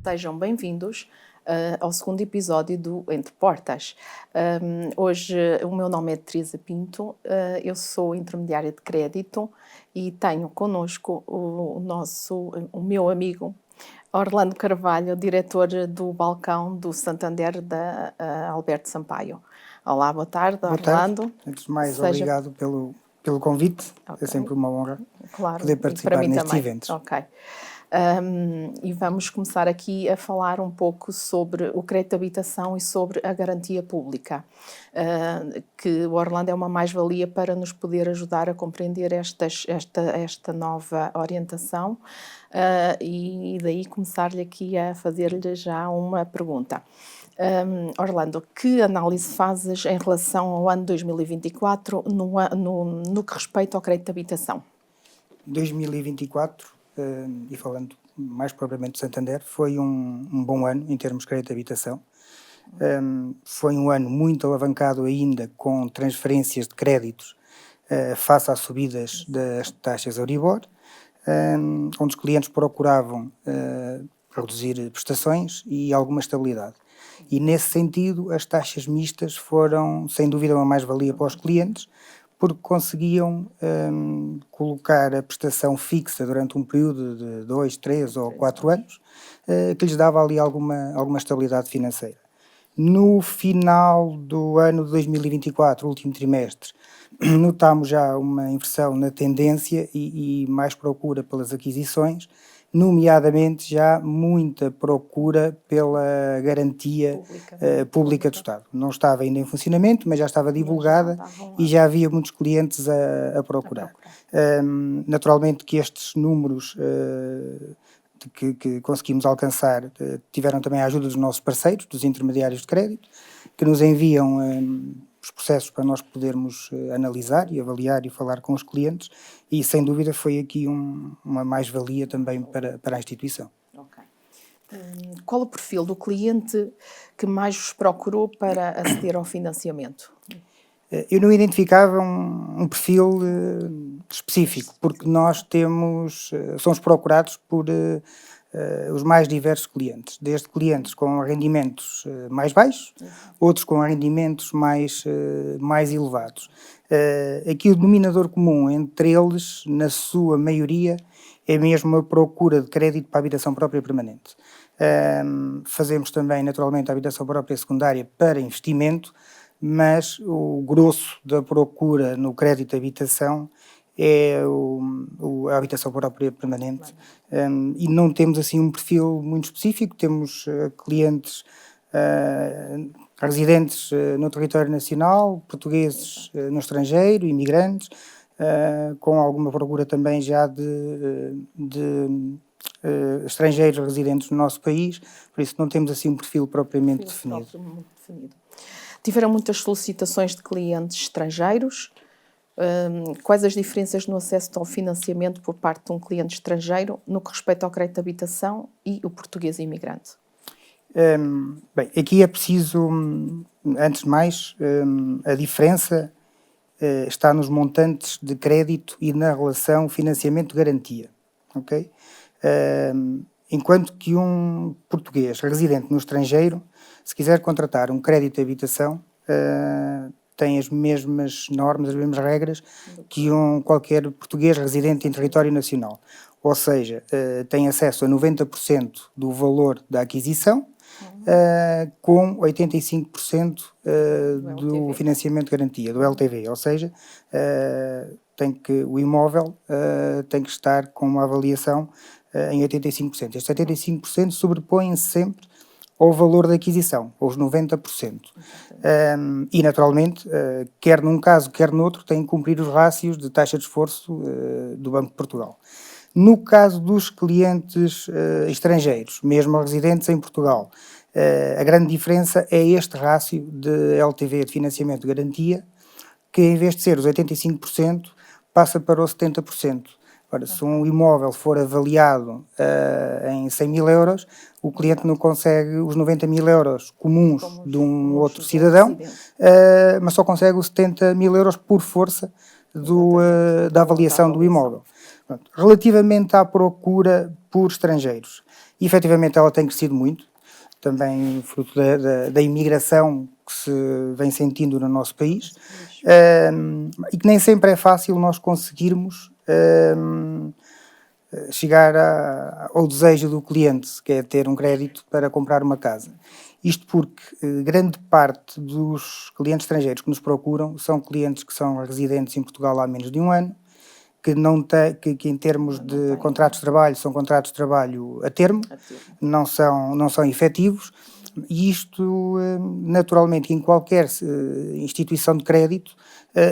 Sejam bem-vindos ao segundo episódio do Entre Portas. Hoje o meu nome é Teresa Pinto, eu sou intermediária de crédito e tenho connosco o meu amigo Orlando Carvalho, diretor do balcão do Santander da Alberto Sampaio. Olá, boa tarde, Boa Orlando. Tarde. Antes de mais, obrigado pelo convite. Okay. É sempre uma honra poder participar para mim nestes também. eventos. Ok. E vamos começar aqui a falar um pouco sobre o crédito de habitação e sobre a garantia pública, que o Orlando é uma mais-valia para nos poder ajudar a compreender esta nova orientação, e daí começar-lhe aqui a fazer-lhe já uma pergunta. Orlando, que análise fazes em relação ao ano 2024 no que respeita ao crédito de habitação? 2024, e falando mais propriamente de Santander, foi um bom ano em termos de crédito de habitação. Foi um ano muito alavancado ainda com transferências de créditos face às subidas das taxas Euribor, onde os clientes procuravam reduzir prestações e alguma estabilidade. E nesse sentido, as taxas mistas foram, sem dúvida, uma mais-valia para os clientes, porque conseguiam colocar a prestação fixa durante um período de 2, 3 ou 4 anos, que lhes dava ali alguma estabilidade financeira. No final do ano de 2024, último trimestre, notámos já uma inversão na tendência e mais procura pelas aquisições, nomeadamente já muita procura pela garantia pública do Estado. Não estava ainda em funcionamento, mas já estava divulgada e já havia muitos clientes a procurar. Naturalmente que estes números que conseguimos alcançar tiveram também a ajuda dos nossos parceiros, dos intermediários de crédito, que nos enviam os processos para nós podermos analisar e avaliar e falar com os clientes, e sem dúvida foi aqui uma mais-valia também para a instituição. Ok. Qual o perfil do cliente que mais vos procurou para aceder ao financiamento? Eu não identificava um perfil específico, porque nós somos procurados por os mais diversos clientes, desde clientes com rendimentos mais baixos, outros com rendimentos mais elevados. Aqui o denominador comum entre eles, na sua maioria, é mesmo a procura de crédito para a habitação própria permanente. Fazemos também, naturalmente, a habitação própria secundária para investimento, mas o grosso da procura no crédito de habitação é a habitação própria permanente. E não temos assim um perfil muito específico, temos clientes residentes no território nacional, portugueses no estrangeiro, imigrantes, com alguma procura também já de estrangeiros residentes no nosso país, por isso não temos assim um perfil propriamente definido. Tiveram muitas solicitações de clientes estrangeiros. Quais as diferenças no acesso ao financiamento por parte de um cliente estrangeiro no que respeita ao crédito de habitação e o português imigrante? Bem, aqui é preciso, antes de mais, a diferença está nos montantes de crédito e na relação financiamento-garantia, ok? Enquanto que um português residente no estrangeiro, se quiser contratar um crédito de habitação, tem as mesmas normas, as mesmas regras que qualquer português residente em território nacional. Ou seja, tem acesso a 90% do valor da aquisição, com 85% do financiamento de garantia, do LTV. Ou seja, o imóvel tem que estar com uma avaliação em 85%. Estes 85% sobrepõem-se sempre ao valor da aquisição, aos 90%. E, naturalmente, quer num caso, quer noutro, tem que cumprir os rácios de taxa de esforço do Banco de Portugal. No caso dos clientes estrangeiros, mesmo residentes em Portugal, a grande diferença é este rácio de LTV, de financiamento de garantia, que em vez de ser os 85%, passa para os 70%. Ora, se um imóvel for avaliado em 100 mil euros, o cliente não consegue os 90 mil euros comuns de um outro cidadão, mas só consegue os 70 mil euros por força da avaliação do imóvel. Pronto. Relativamente à procura por estrangeiros, efetivamente ela tem crescido muito, também fruto da imigração que se vem sentindo no nosso país, e que nem sempre é fácil nós conseguirmos chegar ao desejo do cliente, que é ter um crédito para comprar uma casa. Isto porque grande parte dos clientes estrangeiros que nos procuram são clientes que são residentes em Portugal há menos de um ano, que em termos de contratos de trabalho são contratos de trabalho a termo, não são efetivos, e isto naturalmente em qualquer instituição de crédito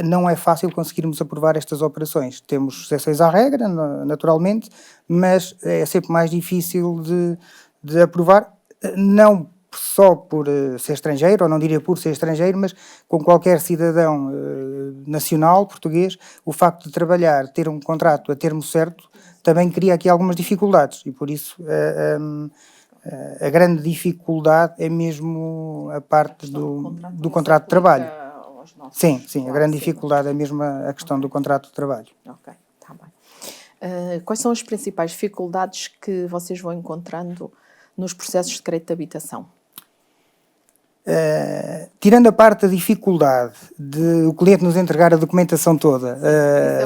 não é fácil conseguirmos aprovar estas operações. Temos exceções à regra, naturalmente, mas é sempre mais difícil de aprovar, não só por ser estrangeiro, ou não diria por ser estrangeiro, mas com qualquer cidadão nacional, português, o facto de trabalhar, ter um contrato a termo certo, também cria aqui algumas dificuldades, e por isso a grande dificuldade é mesmo a parte do contrato de trabalho. Sim, a grande dificuldade é mesmo a questão do contrato de trabalho. Ok, está bem. Quais são as principais dificuldades que vocês vão encontrando nos processos de crédito de habitação? Tirando a parte da dificuldade de o cliente nos entregar a documentação toda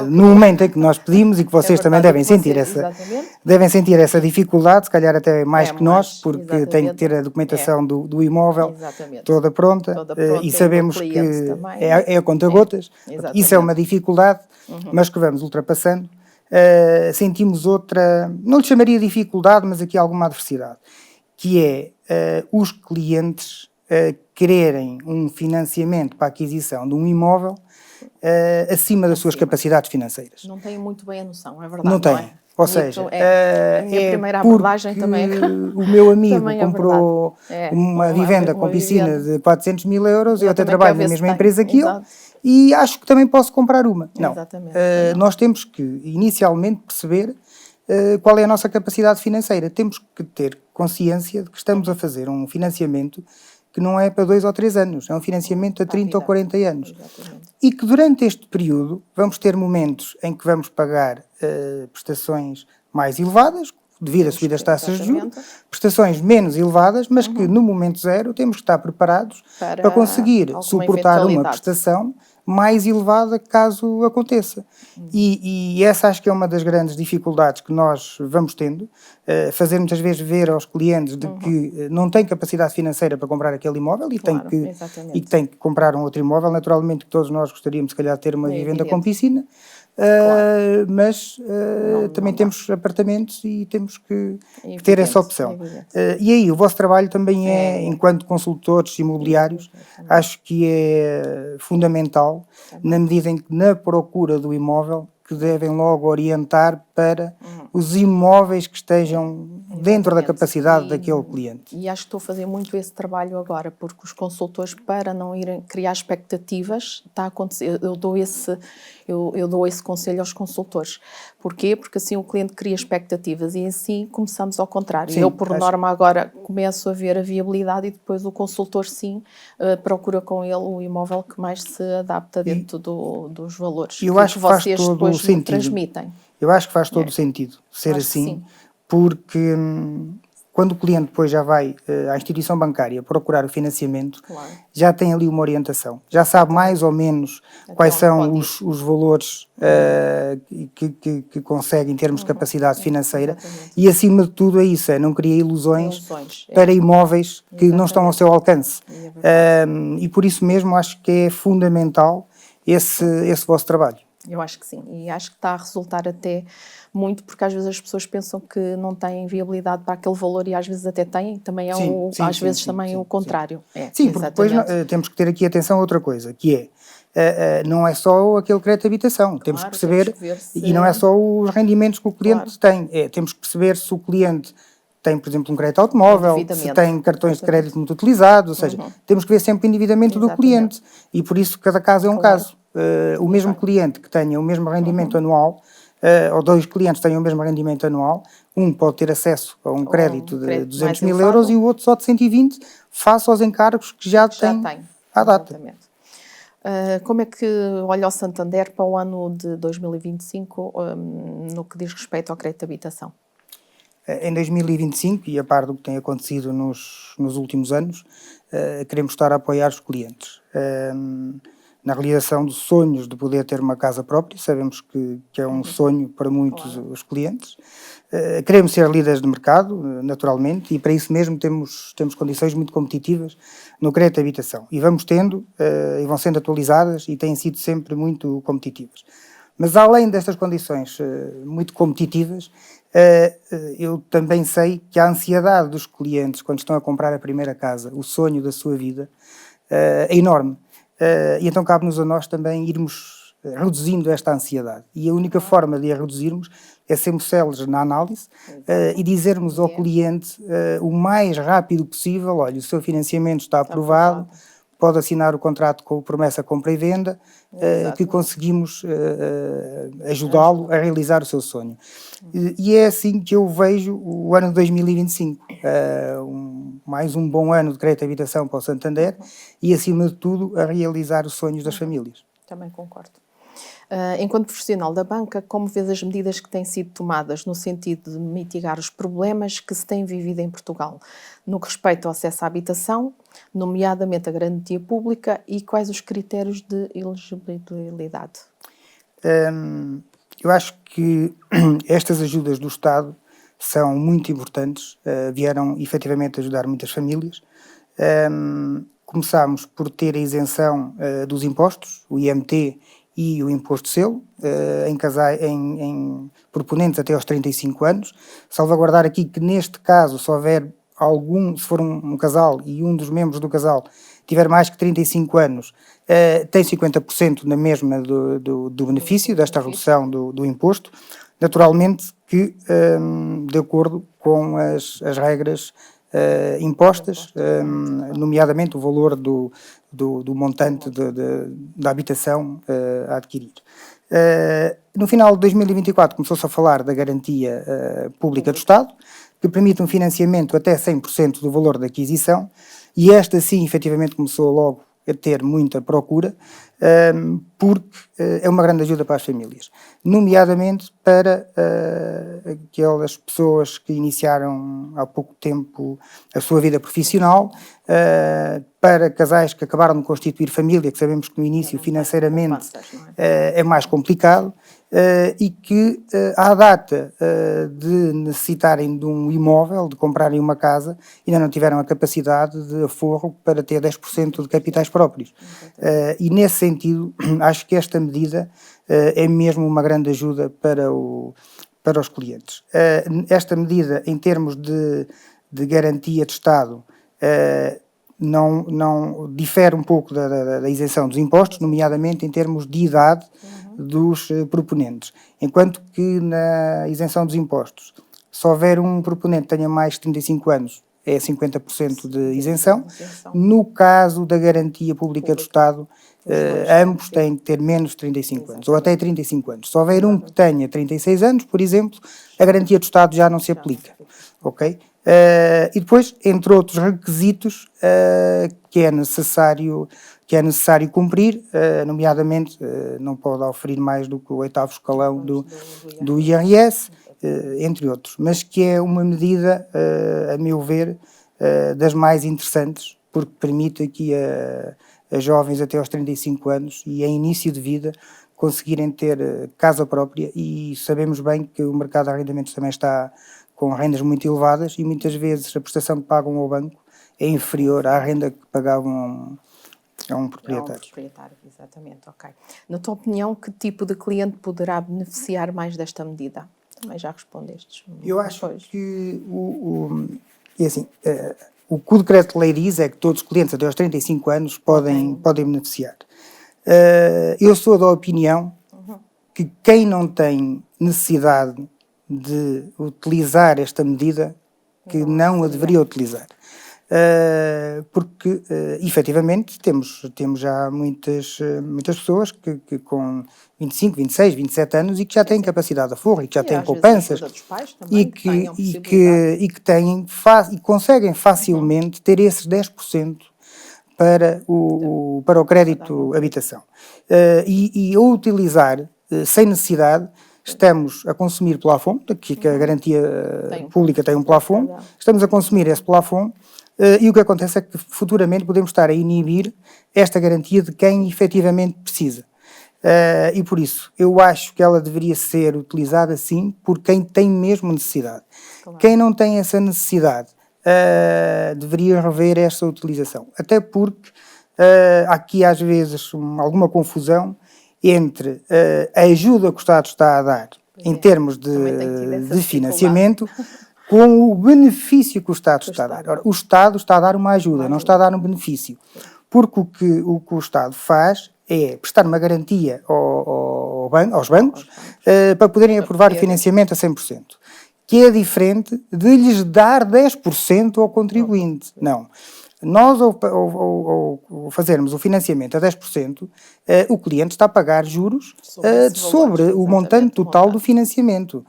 no momento em que nós pedimos, e que vocês também devem sentir essa dificuldade, se calhar até mais que nós, porque tem que ter a documentação do imóvel toda pronta, e sabemos que é a conta-gotas. Isso é uma dificuldade, mas que vamos ultrapassando. Sentimos outra, não lhe chamaria dificuldade, mas aqui alguma adversidade, que é os clientes quererem um financiamento para a aquisição de um imóvel acima das suas capacidades financeiras. Não têm muito bem a noção, é verdade. Não têm. Não é? Ou seja, a minha primeira abordagem também o meu amigo comprou uma vivenda com piscina de 400 mil euros, eu até trabalho na mesma empresa que ele, e acho que também posso comprar uma. Não. Nós temos que inicialmente perceber qual é a nossa capacidade financeira. Temos que ter consciência de que estamos a fazer um financiamento que não é para 2 ou 3 anos, é um financiamento a 30 ou 40 anos. E que durante este período vamos ter momentos em que vamos pagar prestações mais elevadas, devido a subir das taxas de juros, prestações menos elevadas, mas que no momento zero temos que estar preparados para conseguir suportar uma prestação mais elevada caso aconteça. E essa acho que é uma das grandes dificuldades que nós vamos tendo, fazer muitas vezes ver aos clientes de que não tem capacidade financeira para comprar aquele imóvel e tem que comprar um outro imóvel. Naturalmente que todos nós gostaríamos, se calhar, de ter uma vivenda com piscina, mas também temos apartamentos e temos que ter essa opção. E aí o vosso trabalho também enquanto consultores imobiliários, acho que é fundamental, na medida em que na procura do imóvel, que devem logo orientar para os imóveis que estejam dentro da capacidade daquele cliente. E acho que estou a fazer muito esse trabalho agora, porque os consultores, para não irem criar expectativas, está a acontecer, eu dou esse conselho aos consultores. Porquê? Porque assim o cliente cria expectativas e assim começamos ao contrário. Sim, eu, por norma, agora começo a ver a viabilidade e depois o consultor, procura com ele o imóvel que mais se adapta dentro dos valores eu acho que vocês depois me transmitem. Eu acho que faz todo o sentido ser assim, porque quando o cliente depois já vai à instituição bancária procurar o financiamento, já tem ali uma orientação, já sabe mais ou menos quais são os valores que consegue em termos de capacidade financeira e, acima de tudo, é isso, não cria ilusões para imóveis que não estão ao seu alcance. E por isso mesmo acho que é fundamental esse vosso trabalho. Eu acho que sim, e acho que está a resultar até muito, porque às vezes as pessoas pensam que não têm viabilidade para aquele valor e às vezes até têm, também é às vezes o contrário. Sim, porque depois temos que ter aqui atenção a outra coisa, que não é só aquele crédito de habitação, temos que perceber, e não é só os rendimentos que o cliente tem, temos que perceber se o cliente tem, por exemplo, um crédito automóvel, se tem cartões de crédito muito utilizados, ou seja, temos que ver sempre o endividamento do cliente, e por isso cada caso é um caso. O mesmo cliente que tenha o mesmo rendimento anual, ou 2 clientes tenham o mesmo rendimento anual, um pode ter acesso a um crédito de 200 mil euros e o outro só de 120, face aos encargos que já tem à data. Como é que olha o Santander para o ano de 2025, no que diz respeito ao crédito de habitação? Em 2025, e a par do que tem acontecido nos últimos anos, queremos estar a apoiar os clientes na realização dos sonhos de poder ter uma casa própria. Sabemos que é um sonho para muitos os clientes. Queremos ser líderes de mercado, naturalmente, e para isso mesmo temos condições muito competitivas no crédito de habitação. E vamos tendo, e vão sendo atualizadas e têm sido sempre muito competitivas. Mas além destas condições muito competitivas, eu também sei que a ansiedade dos clientes quando estão a comprar a primeira casa, o sonho da sua vida, é enorme. E então cabe-nos a nós também irmos reduzindo esta ansiedade. E a única forma de a reduzirmos é sermos céleres na análise e dizermos ao cliente o mais rápido possível: olha, o seu financiamento está aprovado, pode assinar o contrato com promessa compra e venda, que conseguimos ajudá-lo a realizar o seu sonho. E é assim que eu vejo o ano de 2025, mais um bom ano de crédito de habitação para o Santander e, acima de tudo, a realizar os sonhos das famílias. Também concordo. Enquanto profissional da banca, como vês as medidas que têm sido tomadas no sentido de mitigar os problemas que se têm vivido em Portugal, no que respeita ao acesso à habitação, nomeadamente a garantia pública, e quais os critérios de elegibilidade? Eu acho que estas ajudas do Estado são muito importantes, vieram efetivamente ajudar muitas famílias. Começámos por ter a isenção dos impostos, o IMT e o imposto de selo, em proponentes até aos 35 anos. Salvaguardar aqui que, neste caso, se houver se for um casal e um dos membros do casal tiver mais que 35 anos, tem 50% na mesma do benefício, desta redução do imposto, naturalmente que de acordo com as regras impostas, nomeadamente o valor do montante da habitação a adquirir. No final de 2024 começou-se a falar da garantia pública do Estado, que permite um financiamento até 100% do valor da aquisição, e esta sim, efetivamente, começou logo a ter muita procura, porque é uma grande ajuda para as famílias, nomeadamente para aquelas pessoas que iniciaram há pouco tempo a sua vida profissional, para casais que acabaram de constituir família, que sabemos que no início financeiramente é mais complicado, e que à data de necessitarem de um imóvel, de comprarem uma casa, ainda não tiveram a capacidade de aforro para ter 10% de capitais próprios. E nesse sentido, acho que esta medida é mesmo uma grande ajuda para os clientes. Esta medida, em termos de garantia de Estado, não difere um pouco da isenção dos impostos, nomeadamente em termos de idade dos proponentes. Enquanto que na isenção dos impostos, se houver um proponente que tenha mais de 35 anos, é 50% de isenção. No caso da garantia pública do Estado, ambos têm que ter menos de 35 anos, ou até 35 anos. Se houver um que tenha 36 anos, por exemplo, a garantia do Estado já não se aplica. Ok? E depois, entre outros requisitos que é necessário cumprir, nomeadamente não pode oferir mais do que o 8º escalão do IRS, entre outros, mas que é uma medida, a meu ver, das mais interessantes, porque permite aqui a jovens até aos 35 anos e em início de vida conseguirem ter casa própria, e sabemos bem que o mercado de arrendamentos também está com rendas muito elevadas e muitas vezes a prestação que pagam ao banco é inferior à renda que pagavam a um proprietário. É um proprietário, exatamente, ok. Na tua opinião, que tipo de cliente poderá beneficiar mais desta medida? Também já respondestes. Eu acho que o que o decreto-lei diz é que todos os clientes até aos 35 anos podem beneficiar. Eu sou da opinião que quem não tem necessidade de utilizar esta medida, que não a deveria utilizar. Porque, efetivamente, temos já muitas pessoas que com 25, 26, 27 anos e que já têm capacidade de aforro e que já têm poupanças e que têm e conseguem facilmente ter esses 10% para o crédito habitação. E ao utilizar sem necessidade, estamos a consumir plafond, que a garantia pública tem um plafond, estamos a consumir esse plafond, e o que acontece é que futuramente podemos estar a inibir esta garantia de quem efetivamente precisa. E por isso, eu acho que ela deveria ser utilizada sim por quem tem mesmo necessidade. Claro. Quem não tem essa necessidade deveria rever esta utilização. Até porque há aqui às vezes alguma confusão entre a ajuda que o Estado está a dar em termos de financiamento com o benefício que o Estado está a dar. Ora, o Estado está a dar uma ajuda, não está a dar um benefício. Porque o que o Estado faz é prestar uma garantia aos bancos para poderem aprovar o financiamento a 100%. Que é diferente de lhes dar 10% ao contribuinte. Não. Nós, ao fazermos o financiamento a 10%, o cliente está a pagar juros sobre o montante total do financiamento.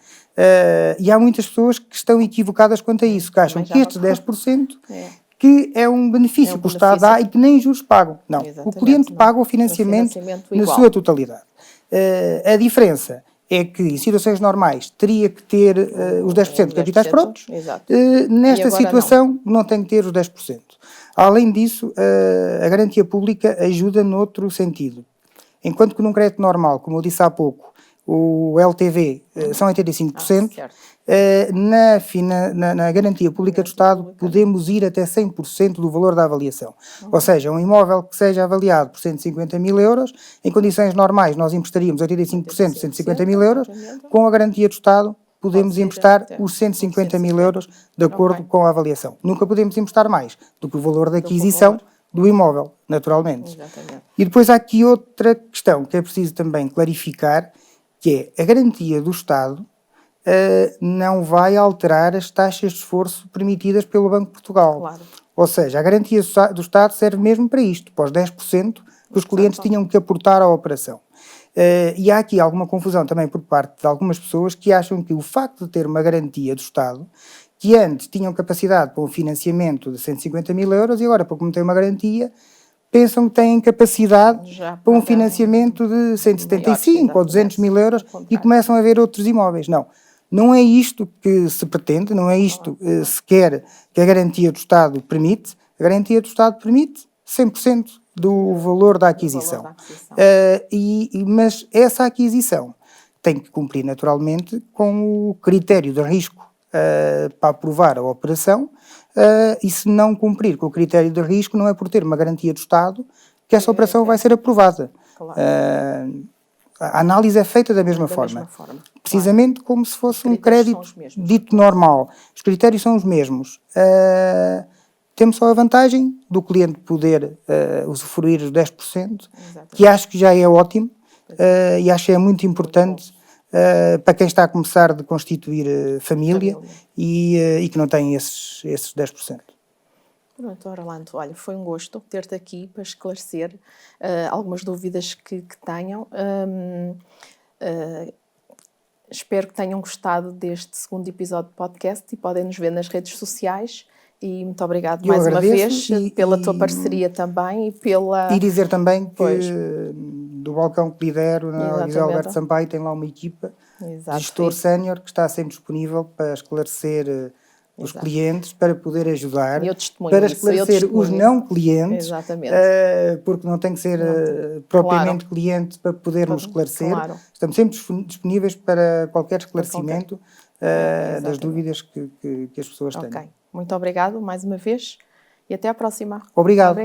E há muitas pessoas que estão equivocadas quanto a isso, que acham que estes 10% que é um benefício que o Estado dá e que nem juros pagam. Não, o cliente paga o financiamento na sua totalidade. A diferença é que, em situações normais, teria que ter os 10% de capitais próprios. Nesta situação, não tem que ter os 10%. Além disso, a garantia pública ajuda noutro sentido. Enquanto que num crédito normal, como eu disse há pouco, o LTV são 85%, na garantia pública do Estado podemos ir até 100% do valor da avaliação. Ou seja, um imóvel que seja avaliado por 150 mil euros, em condições normais nós emprestaríamos 85% de 150 mil euros, com a garantia do Estado podemos emprestar os 150 mil euros de acordo com a avaliação. Nunca podemos emprestar mais do que o valor da aquisição do imóvel, naturalmente. E depois há aqui outra questão que é preciso também clarificar, que é a garantia do Estado não vai alterar as taxas de esforço permitidas pelo Banco de Portugal. Claro. Ou seja, a garantia do Estado serve mesmo para isto, para os 10% que os clientes tinham que aportar à operação. E há aqui alguma confusão também por parte de algumas pessoas que acham que o facto de ter uma garantia do Estado, que antes tinham capacidade para um financiamento de 150 mil euros e agora, para como tem uma garantia, pensam que têm capacidade para um financiamento de 175 ou 200 mil euros e começam a ver outros imóveis. Não. Não é isto que se pretende, não é isto sequer que a garantia do Estado permite. A garantia do Estado permite 100% do valor da aquisição. Mas essa aquisição tem que cumprir naturalmente com o critério de risco para aprovar a operação, e se não cumprir com o critério de risco, não é por ter uma garantia do Estado que essa operação vai ser aprovada. A análise é feita da mesma forma. Precisamente como se fosse um crédito dito normal. Os critérios são os mesmos. Temos só a vantagem do cliente poder usufruir os 10%, que acho que já é ótimo, e acho que é muito importante para quem está a começar a constituir família e que não tem esses 10%. Pronto, Orlando, olha, foi um gosto ter-te aqui para esclarecer algumas dúvidas que tenham. Espero que tenham gostado deste segundo episódio de podcast e podem nos ver nas redes sociais. E muito obrigado mais uma vez pela tua parceria também e pela... E dizer também que do balcão que lidero na José Alberto Sampaio tem lá uma equipa de gestor sénior que está sempre disponível para esclarecer os clientes, para poder ajudar, para esclarecer os não clientes, porque não tem que ser propriamente cliente para podermos esclarecer. Estamos sempre disponíveis para qualquer esclarecimento das dúvidas que as pessoas têm. Muito obrigado mais uma vez e até à próxima. Obrigado.